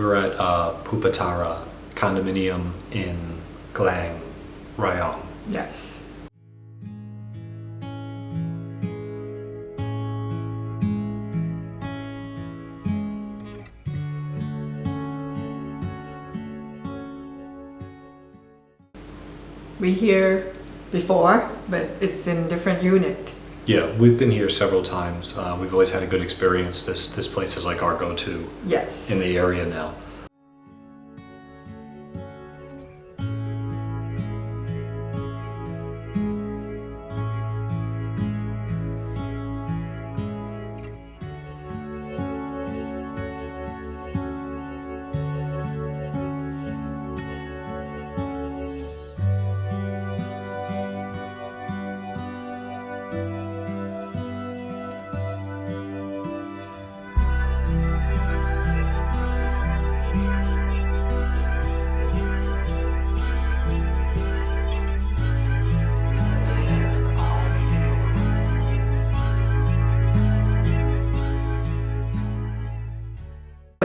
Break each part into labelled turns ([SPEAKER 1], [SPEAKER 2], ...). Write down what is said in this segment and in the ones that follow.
[SPEAKER 1] we're at Pupatara condominium in Glang, Rayong.
[SPEAKER 2] Yes. We here before, but it's in different unit.
[SPEAKER 1] Yeah, we've been here several times. We've always had a good experience. This place is like our go-to
[SPEAKER 2] Yes.
[SPEAKER 1] in the area now.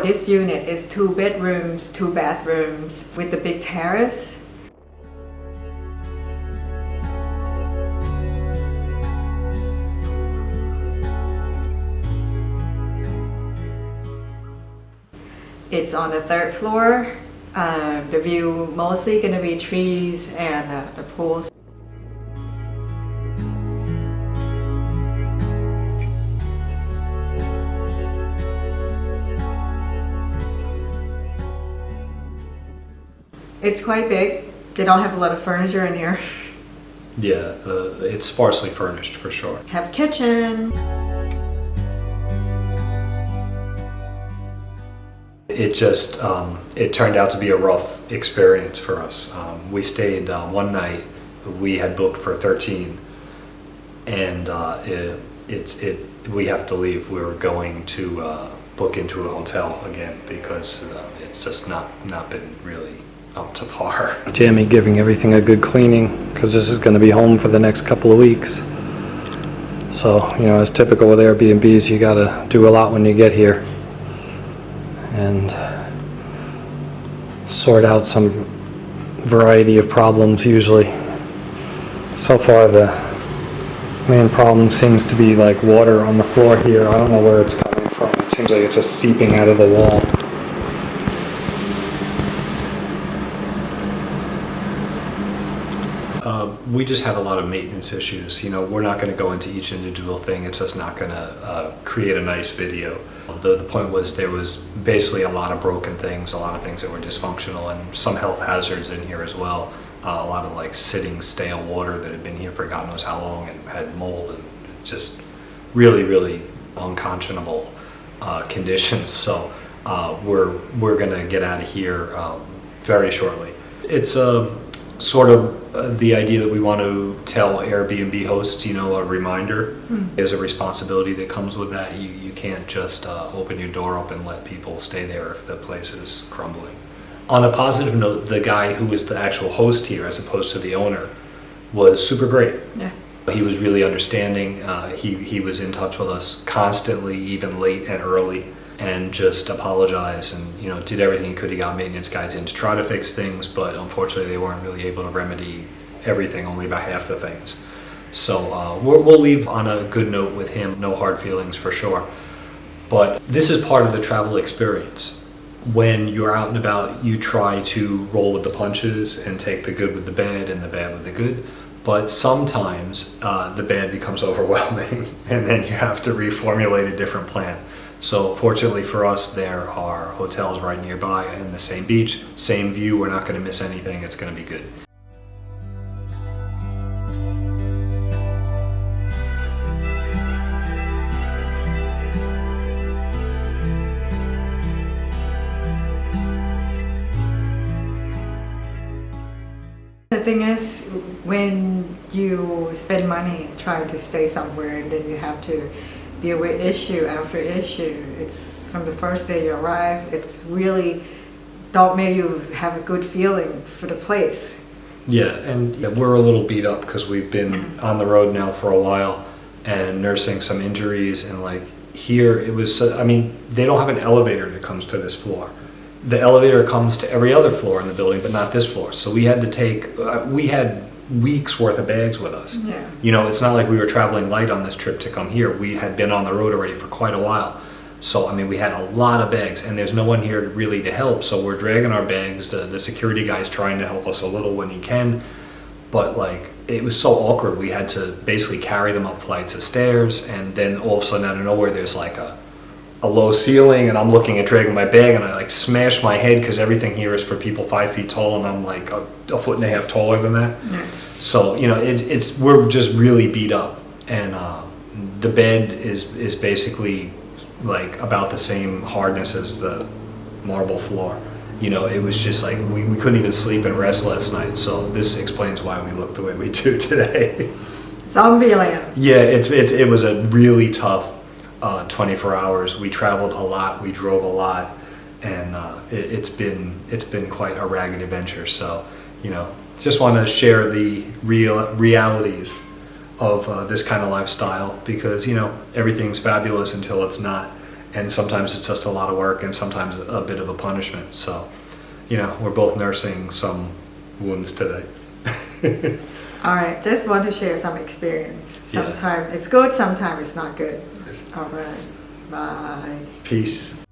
[SPEAKER 2] This unit is 2 bedrooms, 2 bathrooms with the big terrace. It's on the 3rd floor. The view mostly going to be trees and the pool. It's quite big. They don't have a lot of furniture in here.
[SPEAKER 1] Yeah, it's sparsely furnished for sure.
[SPEAKER 2] Have kitchen.
[SPEAKER 1] It just, it turned out to be a rough experience for us. We stayed one night, we had booked for 13, and we have to leave. We're going to book into a hotel again because it's just not been really up to par. Jammy giving everything a good cleaning because this is going to be home for the next couple of weeks. So, you know, as typical with Airbnbs, you got to do a lot when you get here and sort out some variety of problems usually. So far the main problem seems to be like water on the floor here. I don't know where it's coming from. It seems like it's just seeping out of the wall. We just had a lot of maintenance issues. You know, we're not going to go into each individual thing. It's just not going to create a nice video. The point was there was basically a lot of broken things, a lot of things that were dysfunctional, and some health hazards in here as well. A lot of like sitting stale water that had been here for God knows how long and had mold and just really, really unconscionable conditions. So we're going to get out of here very shortly. It's sort of the idea that we want to tell Airbnb hosts, you know, a reminder. There's a responsibility that comes with that. You can't just open your door up and let people stay there if the place is crumbling. On a positive note, the guy who was the actual host here, as opposed to the owner, was super great. Yeah. He was really understanding. He was in touch with us constantly, even late and early, and just apologized and, you know, did everything he could. He got maintenance guys in to try to fix things, but unfortunately they weren't really able to remedy everything, only about half the things. So we'll leave on a good note with him. No hard feelings for sure. But this is part of the travel experience. When you're out and about, you try to roll with the punches and take the good with the bad and the bad with the good. But sometimes the bad becomes overwhelming and then you have to reformulate a different plan. So fortunately for us, there are hotels right nearby in the same beach, same view. We're not going to miss anything. It's going to be good.
[SPEAKER 2] The thing is, when you spend money trying to stay somewhere and then you have to deal with issue after issue, it's from the first day you arrive, it's really don't make you have a good feeling for the place.
[SPEAKER 1] Yeah, and we're a little beat up because we've been on the road now for a while and nursing some injuries, and like here it was, I mean, they don't have an elevator that comes to this floor. the elevator comes to every other floor in the building, but not this floor. So we had to take, we had weeks worth of bags with us.
[SPEAKER 2] Yeah.
[SPEAKER 1] You know, it's not like we were traveling light on this trip to come here. We had been on the road already for quite a while. So, I mean, we had a lot of bags, and there's no one here really to help. So we're dragging our bags. The security guy's trying to help us a little when he can. But, like, it was so awkward. We had to basically carry them up flights of stairs, and then all of a sudden, out of nowhere, there's like a low ceiling, and I'm looking at dragging my bag, and I like smash my head because everything here is for people 5 feet tall, and I'm like a foot and a half taller than that.
[SPEAKER 2] Yeah.
[SPEAKER 1] So, you know, it's we're just really beat up, and the bed is basically like about the same hardness as the marble floor. You know, it was just like we couldn't even sleep and rest last night. So this explains why we look the way we do today.
[SPEAKER 2] Zombieland.
[SPEAKER 1] Yeah, it was a really tough 24 hours. We traveled a lot, we drove a lot, and it's been quite a ragged adventure. So, you know, just want to share the realities of this kind of lifestyle, because, you know, everything's fabulous until it's not, and sometimes it's just a lot of work and sometimes a bit of a punishment. So, you know, we're both nursing some wounds today.
[SPEAKER 2] All right, just want to share some experience.
[SPEAKER 1] Yeah.
[SPEAKER 2] Sometimes it's good, sometimes it's not good. All right, bye.
[SPEAKER 1] Peace.